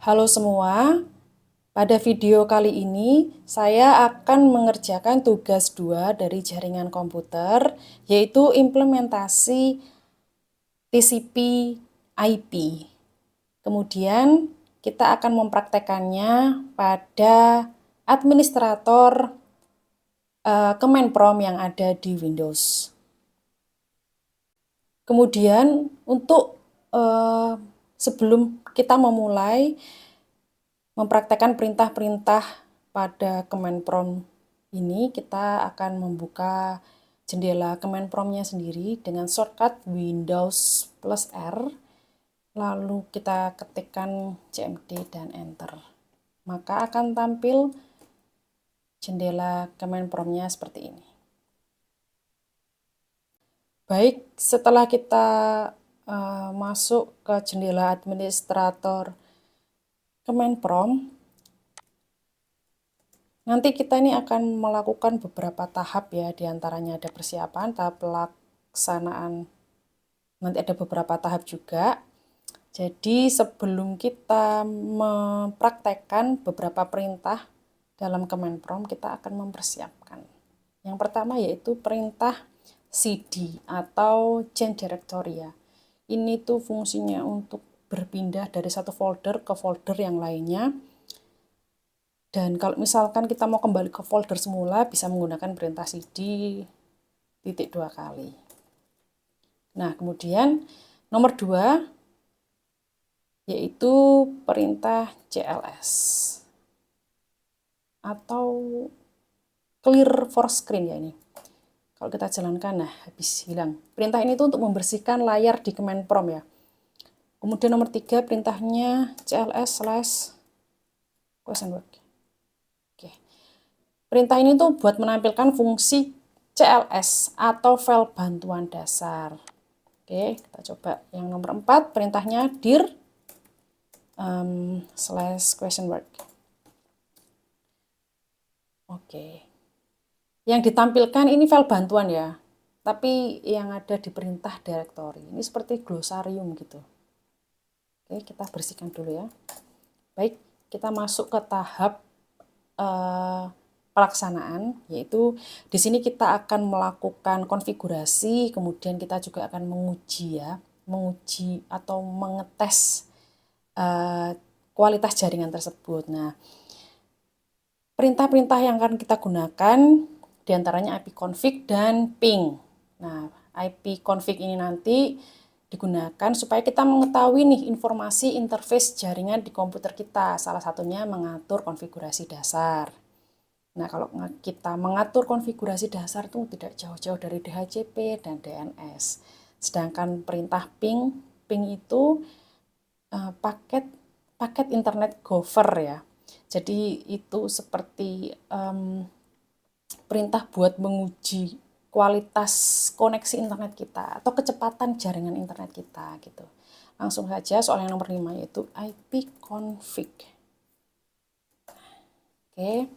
Halo semua, pada video kali ini saya akan mengerjakan tugas 2 dari jaringan komputer, yaitu implementasi TCP IP. Kemudian kita akan mempraktekannya pada administrator Command Prompt yang ada di Windows. Kemudian untuk sebelum kita memulai mempraktekkan perintah-perintah pada Command Prompt ini, kita akan membuka jendela Command Prompt-nya sendiri dengan shortcut Windows plus R, lalu kita ketikkan CMD dan Enter. Maka akan tampil jendela Command Prompt-nya seperti ini. Baik, setelah kita masuk ke jendela administrator Command Prompt, nanti kita ini akan melakukan beberapa tahap ya, diantaranya ada persiapan, tahap pelaksanaan, nanti ada beberapa tahap juga. Jadi sebelum kita mempraktekkan beberapa perintah dalam Command Prompt, kita akan mempersiapkan. Yang pertama yaitu perintah cd atau change directory ya. Ini tuh fungsinya untuk berpindah dari satu folder ke folder yang lainnya. Dan kalau misalkan kita mau kembali ke folder semula, bisa menggunakan perintah cd titik 2 kali. Nah, kemudian nomor 2 yaitu perintah cls atau clear for screen ya ini. Kalau kita jalankan, nah habis hilang. Perintah ini tuh untuk membersihkan layar di Command Prompt ya. Kemudian nomor 3 perintahnya cls/question work. Oke. Perintah ini tuh buat menampilkan fungsi CLS atau file bantuan dasar. Oke, kita coba yang nomor 4, perintahnya dir /question work. Oke. Yang ditampilkan ini file bantuan ya, tapi yang ada di perintah directory. Ini seperti glosarium gitu. Oke, kita bersihkan dulu ya. Baik, kita masuk ke tahap pelaksanaan, yaitu di sini kita akan melakukan konfigurasi, kemudian kita juga akan menguji ya, menguji atau mengetes kualitas jaringan tersebut. Nah, perintah-perintah yang akan kita gunakan diantaranya ipconfig dan ping. Nah, ipconfig ini nanti digunakan supaya kita mengetahui nih informasi interface jaringan di komputer kita. Salah satunya mengatur konfigurasi dasar. Nah, kalau kita mengatur konfigurasi dasar itu tidak jauh-jauh dari DHCP dan DNS. Sedangkan perintah ping itu paket internet gover ya. Jadi itu seperti perintah buat menguji kualitas koneksi internet kita atau kecepatan jaringan internet kita gitu. Langsung saja soal yang nomor 5 yaitu ipconfig. Oke.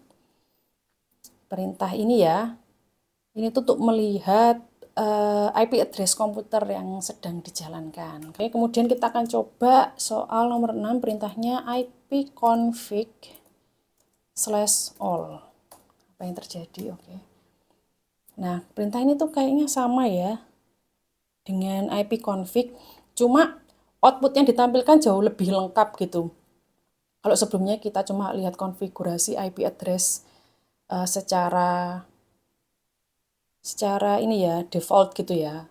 Perintah ini ya, ini tuh untuk melihat IP address komputer yang sedang dijalankan. Oke, kemudian kita akan coba soal nomor 6, perintahnya ipconfig/all. Apa yang terjadi? Oke. Nah, perintah ini tuh kayaknya sama ya dengan ipconfig, cuma output yang ditampilkan jauh lebih lengkap gitu. Kalau sebelumnya kita cuma lihat konfigurasi IP address secara ini ya, default gitu ya.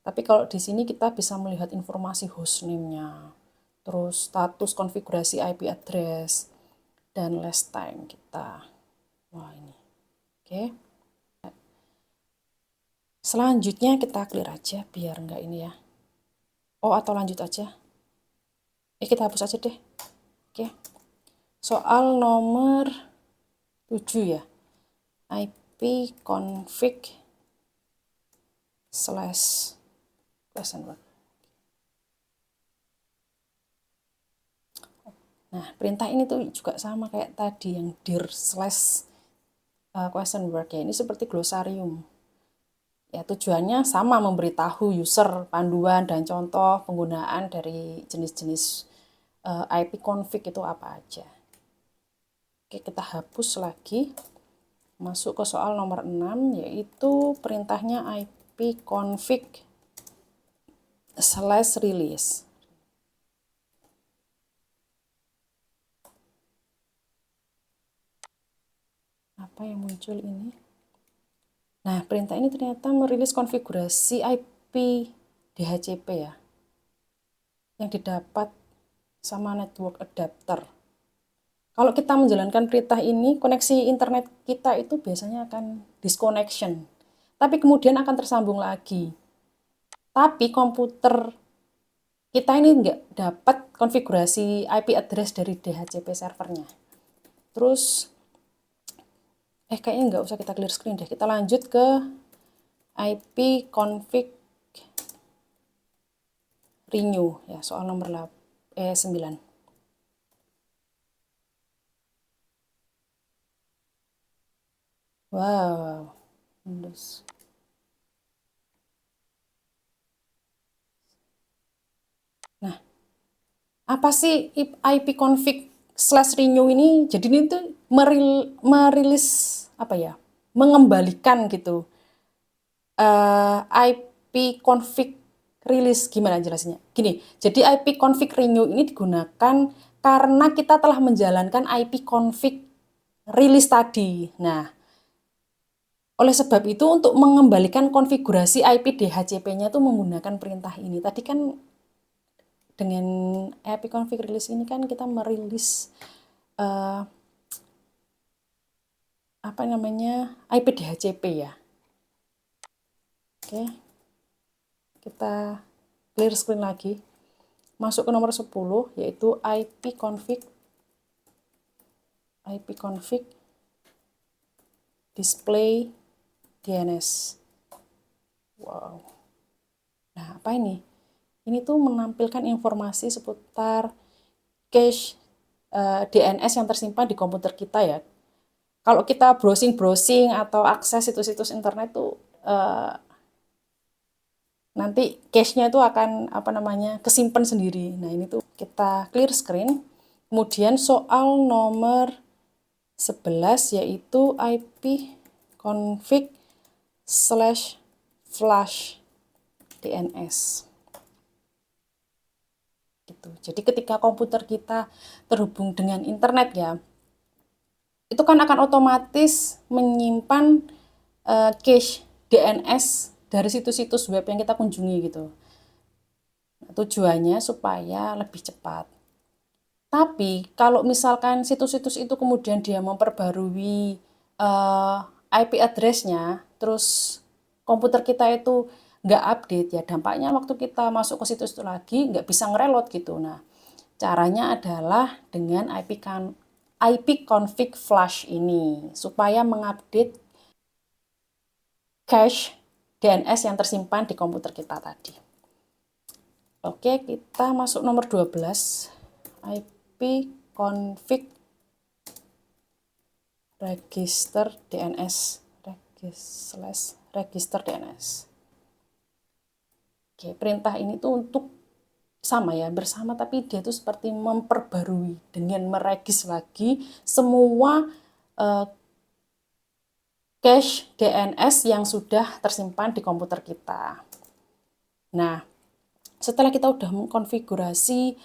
Tapi kalau di sini kita bisa melihat informasi hostname-nya, terus status konfigurasi IP address, dan last time kita. Wah ini, oke. Selanjutnya kita clear aja biar enggak ini ya. Oh, atau lanjut aja. Kita hapus aja deh. Oke. Soal nomor 7 ya. ipconfig/question work. Nah, perintah ini tuh juga sama kayak tadi yang dir/question work ya. Ini seperti glosarium. Ya, tujuannya sama, memberitahu user panduan dan contoh penggunaan dari jenis-jenis ipconfig itu apa aja. Oke, kita hapus lagi. Masuk ke soal nomor 6, yaitu perintahnya ipconfig/release. Apa yang muncul ini? Nah, perintah ini ternyata merilis konfigurasi IP DHCP ya, yang didapat sama network adapter. Kalau kita menjalankan perintah ini, koneksi internet kita itu biasanya akan disconnection, tapi kemudian akan tersambung lagi. Tapi komputer kita ini nggak dapat konfigurasi IP address dari DHCP servernya. Terus, kayaknya nggak usah kita clear screen deh. Kita lanjut ke ipconfig renew ya, soal nomor 9. Wow, Windows. Nah, apa sih ipconfig/renew ini? Jadi ini tuh merilis apa ya? Mengembalikan gitu. ipconfig release, gimana jelasnya? Gini, jadi ipconfig renew ini digunakan karena kita telah menjalankan ipconfig release tadi. Nah, oleh sebab itu untuk mengembalikan konfigurasi IP DHCP-nya itu menggunakan perintah ini. Tadi kan dengan ipconfig release ini kan kita merilis apa namanya IP DHCP ya. Oke, kita clear screen lagi. Masuk ke nomor 10, yaitu ipconfig display DNS. Wow. Nah, apa ini? Ini tuh menampilkan informasi seputar cache DNS yang tersimpan di komputer kita ya. Kalau kita browsing atau akses situs-situs internet tuh nanti cache-nya itu akan apa namanya kesimpan sendiri. Nah, ini tuh kita clear screen. Kemudian soal nomor 11 yaitu ipconfig/flash DNS. Gitu. Jadi ketika komputer kita terhubung dengan internet ya, itu kan akan otomatis menyimpan cache DNS dari situs-situs web yang kita kunjungi gitu. Tujuannya supaya lebih cepat. Tapi kalau misalkan situs-situs itu kemudian dia memperbarui IP address-nya, terus komputer kita itu nggak update, ya dampaknya waktu kita masuk ke situs itu lagi nggak bisa ngereload gitu. Nah, caranya adalah dengan ipconfig flash ini, supaya mengupdate cache DNS yang tersimpan di komputer kita tadi. Oke, kita masuk nomor 12, ipconfig register DNS register DNS. Oke, perintah ini tuh untuk sama ya, bersama, tapi dia tuh seperti memperbarui dengan meregis lagi semua cache DNS yang sudah tersimpan di komputer kita. Nah, setelah kita udah mengkonfigurasi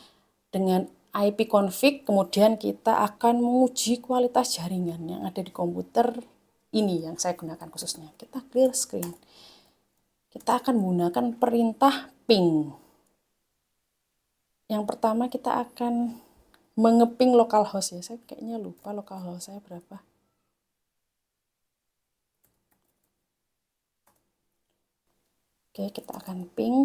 dengan ipconfig, kemudian kita akan menguji kualitas jaringan yang ada di komputer ini yang saya gunakan khususnya. Kita clear screen. Kita akan menggunakan perintah ping. Yang pertama kita akan mengeping localhost ya. Saya kayaknya lupa localhost saya berapa. Oke, kita akan ping.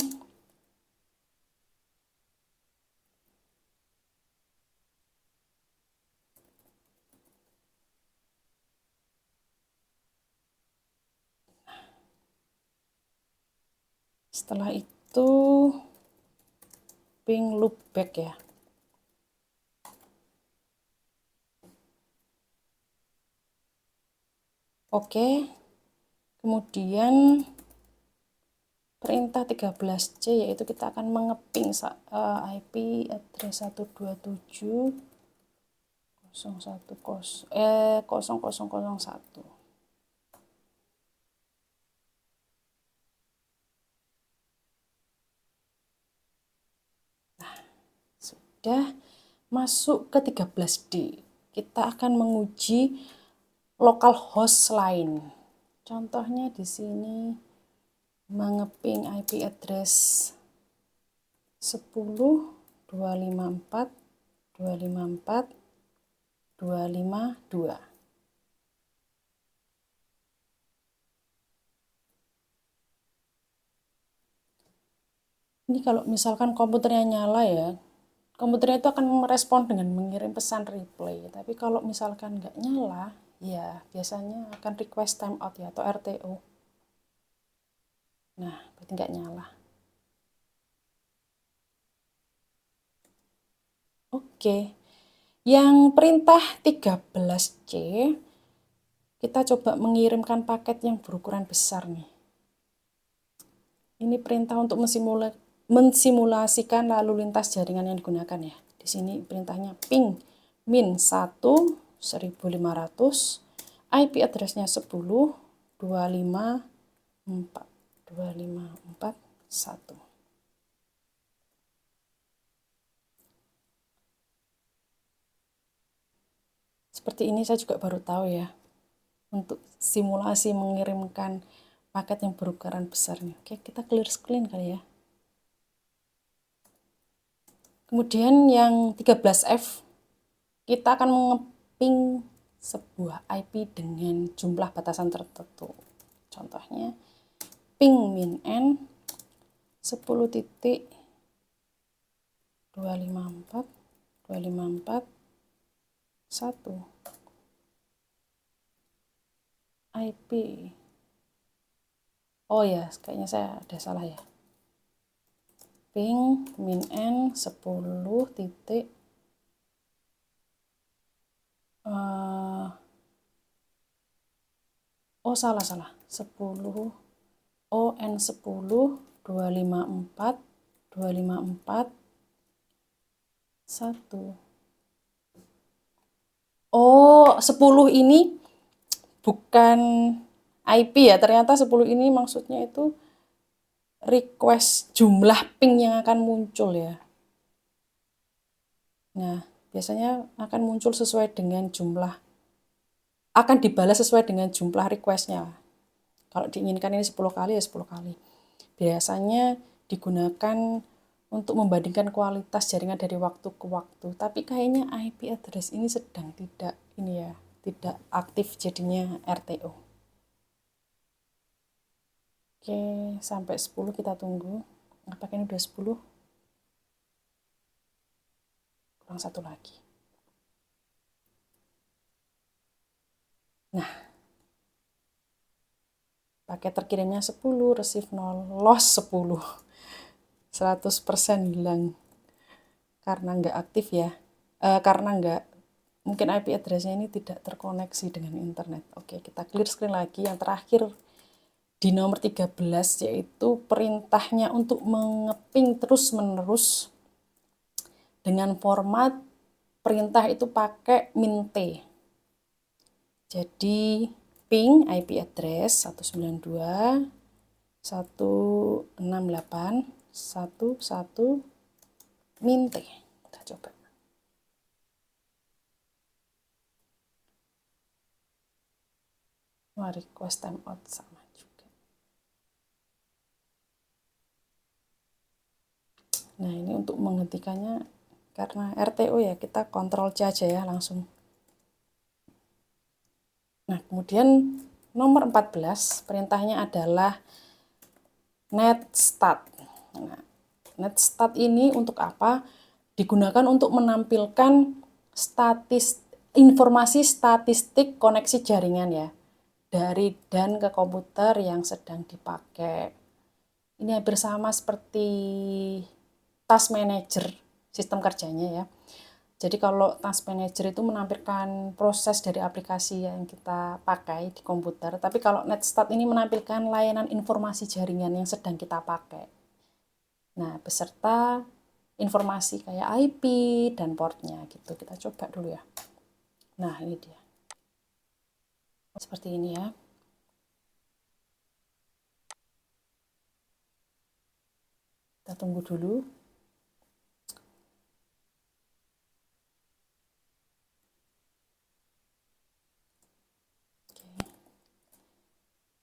Setelah itu ping loopback ya. Oke. Kemudian perintah 13C, yaitu kita akan mengeping IP address 127.0.0.0.0.1. Nah, sudah masuk ke 13D. Kita akan menguji localhost lain. Contohnya di sini mengeping IP address 10.254.254.252. Ini kalau misalkan komputernya nyala ya, komputernya itu akan merespon dengan mengirim pesan replay. Tapi kalau misalkan nggak nyala, ya biasanya akan request timeout ya, atau RTO. Nah, berarti nggak nyala. Oke, yang perintah 13C, kita coba mengirimkan paket yang berukuran besar nih. Ini perintah untuk mensimulasikan lalu lintas jaringan yang digunakan ya. Di sini perintahnya ping min 1 1500, IP address-nya 10.254.254.1. Seperti ini saya juga baru tahu ya, untuk simulasi mengirimkan paket yang berukuran besar nih. Oke, kita clear screen kali ya. Kemudian yang 13F, kita akan mengeping sebuah IP dengan jumlah batasan tertentu. Contohnya ping min n 10.254.254.1 IP. Oh ya, kayaknya saya ada salah ya. Ping min n 10 titik oh salah 10 ON 10 254 254 1. Oh, 10 ini bukan IP ya. Ternyata 10 ini maksudnya itu request jumlah ping yang akan muncul ya. Nah, biasanya akan muncul sesuai dengan jumlah, akan dibalas sesuai dengan jumlah requestnya. Kalau diinginkan ini 10 kali ya 10 kali. Biasanya digunakan untuk membandingkan kualitas jaringan dari waktu ke waktu. Tapi kayaknya IP address ini sedang tidak tidak aktif, jadinya RTO. Oke, sampai 10 kita tunggu. Apakah ini udah 10? Kurang satu lagi. Nah, paket terkirimnya 10, receive 0, loss 10. 100% hilang. Karena nggak aktif ya. Karena nggak, mungkin IP address-nya ini tidak terkoneksi dengan internet. Oke, kita clear screen lagi. Yang terakhir di nomor 13, yaitu perintahnya untuk mengeping terus-menerus dengan format perintah itu pakai min T. Jadi ping IP address 192.168.1.1 min T. Kita coba. Wah, request timeout sama juga. Nah, ini untuk menghentikannya, karena RTO ya, kita kontrol C aja ya langsung. Nah, kemudian nomor 14, perintahnya adalah netstart. Nah, netstart ini untuk apa? Digunakan untuk menampilkan informasi statistik koneksi jaringan ya, dari dan ke komputer yang sedang dipakai. Ini hampir sama seperti task manager sistem kerjanya ya. Jadi kalau Task Manager itu menampilkan proses dari aplikasi yang kita pakai di komputer, tapi kalau NetStat ini menampilkan layanan informasi jaringan yang sedang kita pakai. Nah, beserta informasi kayak IP dan portnya gitu. Kita coba dulu ya. Nah, ini dia. Seperti ini ya. Kita tunggu dulu.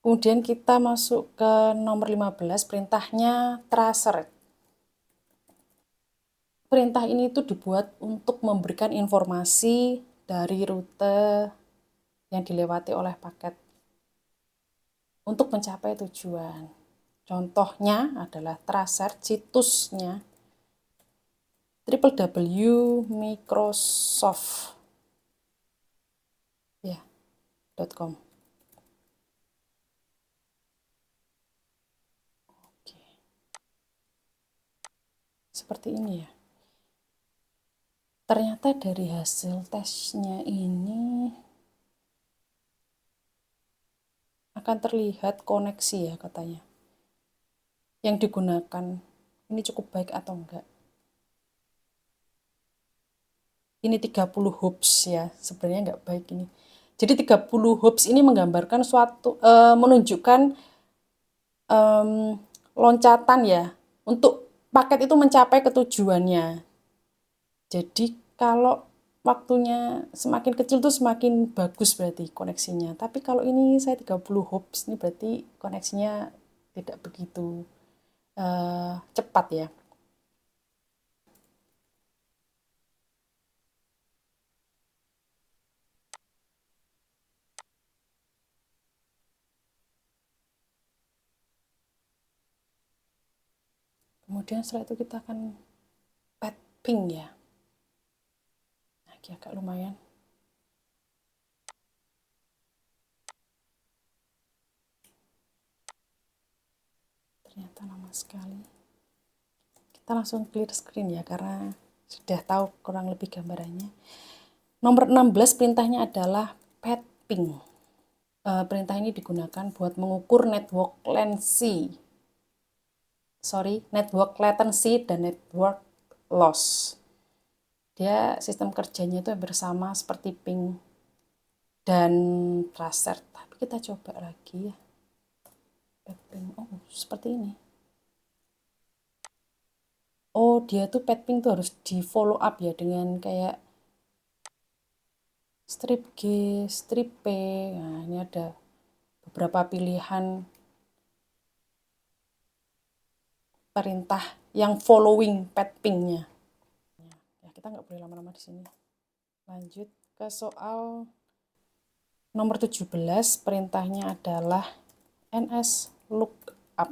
Kemudian kita masuk ke nomor 15, perintahnya tracer. Perintah ini tuh dibuat untuk memberikan informasi dari rute yang dilewati oleh paket untuk mencapai tujuan. Contohnya adalah tracer situsnya www.microsoft ya, .com. Oke. Seperti ini ya. Ternyata dari hasil tesnya ini akan terlihat koneksi ya katanya. Yang digunakan ini cukup baik atau enggak. Ini 30 hoops ya, sebenarnya enggak baik ini. Jadi 30 hoops ini menggambarkan menunjukkan loncatan ya, untuk paket itu mencapai ke tujuannya. Jadi kalau waktunya semakin kecil tuh semakin bagus berarti koneksinya. Tapi kalau ini saya 30 hops, ini berarti koneksinya tidak begitu cepat ya. Kemudian setelah itu kita akan pet ping ya. Nah, ini agak lumayan. Ternyata lama sekali. Kita langsung clear screen ya, karena sudah tahu kurang lebih gambarannya. Nomor 16 perintahnya adalah pet ping. Perintah ini digunakan buat mengukur network latency dan network loss. Dia sistem kerjanya itu bersama seperti ping dan tracer. Tapi kita coba lagi ya. Oh, seperti ini. Oh, dia tuh pet ping tuh harus di follow up ya dengan kayak strip G, strip P. Nah, ini ada beberapa pilihan perintah yang following pet pingnya. Ya, kita nggak boleh lama-lama di sini. Lanjut ke soal nomor 17, perintahnya adalah ns lookup.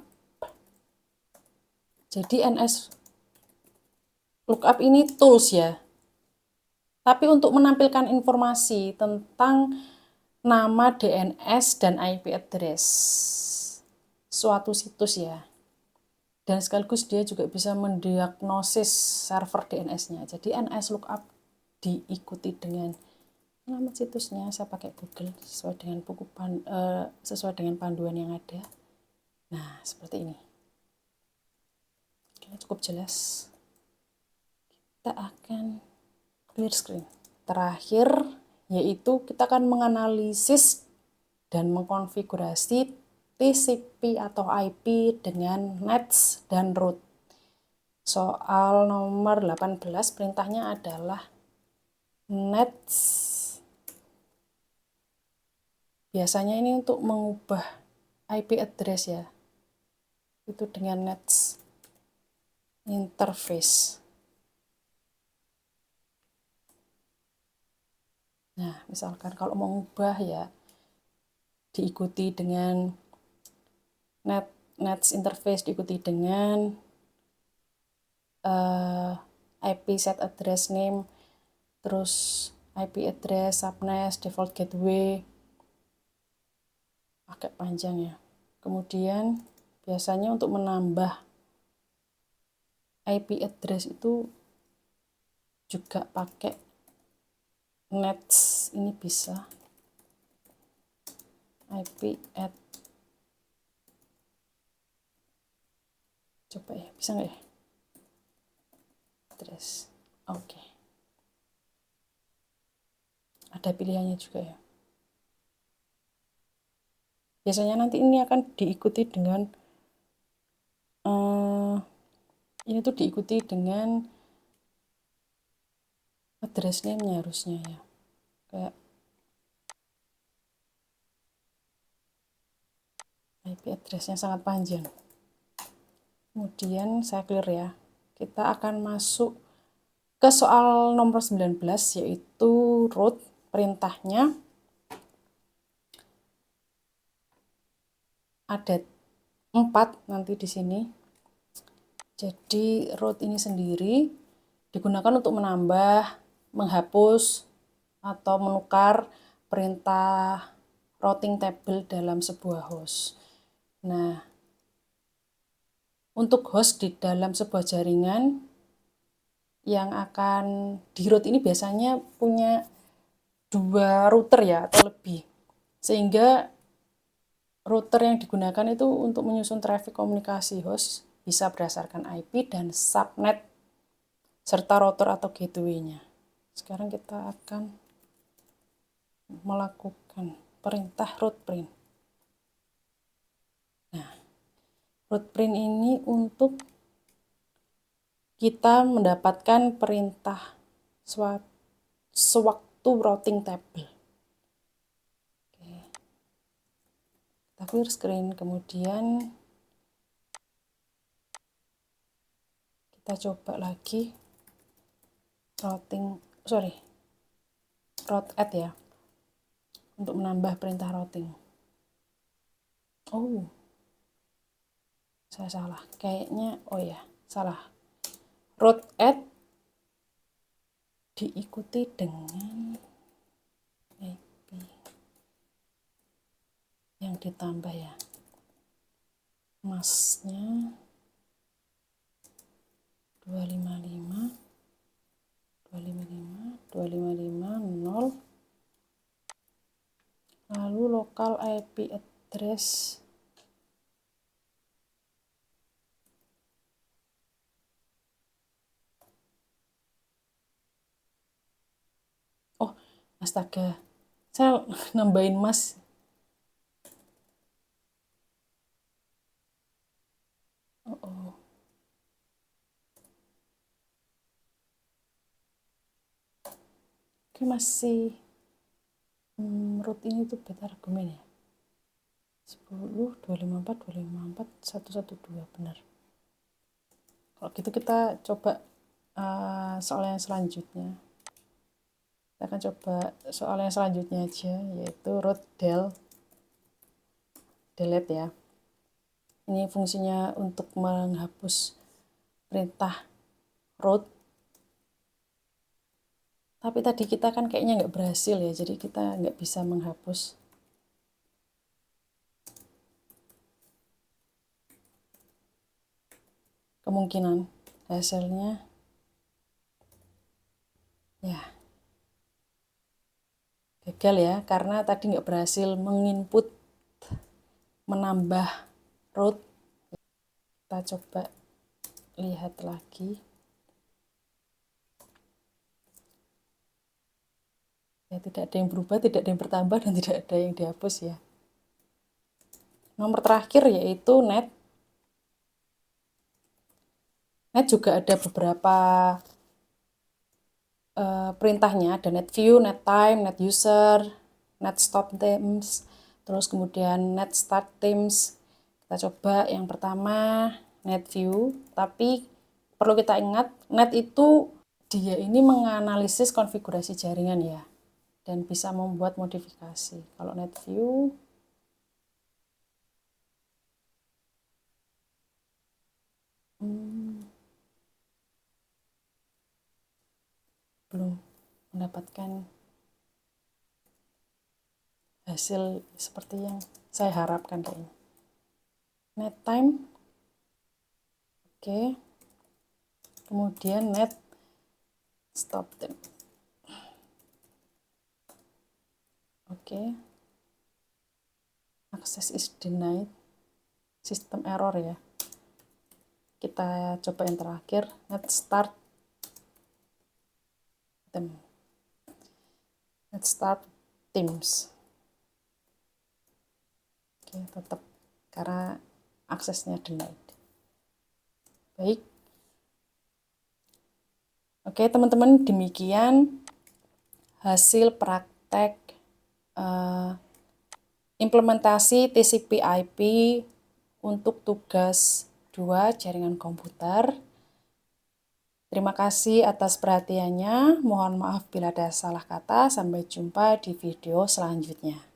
Jadi ns lookup ini tools ya. Tapi untuk menampilkan informasi tentang nama DNS dan IP address suatu situs ya. Dan sekaligus dia juga bisa mendiagnosis server DNS-nya. Jadi ns lookup diikuti dengan nama situsnya, saya pakai Google sesuai dengan panduan yang ada. Nah, seperti ini. Oke, cukup jelas. Kita akan clear screen. Terakhir, yaitu kita akan menganalisis dan mengkonfigurasi TCP atau IP dengan nets dan root. Soal nomor 18, perintahnya adalah nets. Biasanya ini untuk mengubah IP address ya, itu dengan nets interface. Nah, misalkan kalau mau mengubah ya, diikuti dengan nets interface, diikuti dengan IP set address name, terus IP address, subnet, default gateway, agak panjang ya. Kemudian biasanya untuk menambah IP address itu juga pakai nets ini bisa IP coba ya, bisa nggak ya address. Oke. Ada pilihannya juga ya. Biasanya nanti ini akan diikuti dengan ini tuh diikuti dengan address name-nya harusnya ya. Kayak IP address-nya sangat panjang. Kemudian saya clear ya. Kita akan masuk ke soal nomor 19 yaitu root. Perintahnya ada 4 nanti di sini. Jadi root ini sendiri digunakan untuk menambah, menghapus, atau menukar perintah routing table dalam sebuah host. Nah, untuk host di dalam sebuah jaringan yang akan di root ini biasanya punya 2 router ya atau lebih. Sehingga router yang digunakan itu untuk menyusun traffic komunikasi host bisa berdasarkan IP dan subnet serta router atau gateway-nya. Sekarang kita akan melakukan perintah root print. Nah, root print ini untuk kita mendapatkan perintah sewaktu routing table. Oke. Kita clear screen, kemudian kita coba lagi route add ya, untuk menambah perintah routing. Oh, saya salah, kayaknya, oh ya, salah. Route add diikuti dengan IP yang ditambah ya, masnya 255 0, lalu lokal IP address oh astaga, saya nambahin mas. Oh. Oke, masih root ini tuh beta argumen ya, 10 254 254 112 benar. Kalau gitu kita coba soal yang selanjutnya. Kita akan coba soal yang selanjutnya aja, yaitu root delete ya. Ini fungsinya untuk menghapus perintah root. Tapi tadi kita kan kayaknya nggak berhasil ya, jadi kita nggak bisa menghapus. Kemungkinan hasilnya ya gagal ya, karena tadi nggak berhasil menginput menambah root. Kita coba lihat lagi ya, tidak ada yang berubah, tidak ada yang bertambah, dan tidak ada yang dihapus ya. Nomor terakhir yaitu net juga ada beberapa perintahnya, ada net view, net time, net user, net stop times, terus kemudian net start times. Kita coba yang pertama net view, tapi perlu kita ingat net itu dia ini menganalisis konfigurasi jaringan ya, dan bisa membuat modifikasi. Kalau net view belum mendapatkan hasil seperti yang saya harapkan kayaknya. Net time, oke. Kemudian net Stop them. Oke. Access is denied. Sistem error ya. Kita coba yang terakhir. Let's start them. Let's start Teams. Oke, tetap karena aksesnya denied. Baik. Oke, teman-teman, demikian hasil praktek implementasi TCP/IP untuk tugas 2 jaringan komputer. Terima kasih atas perhatiannya. Mohon maaf bila ada salah kata. Sampai jumpa di video selanjutnya.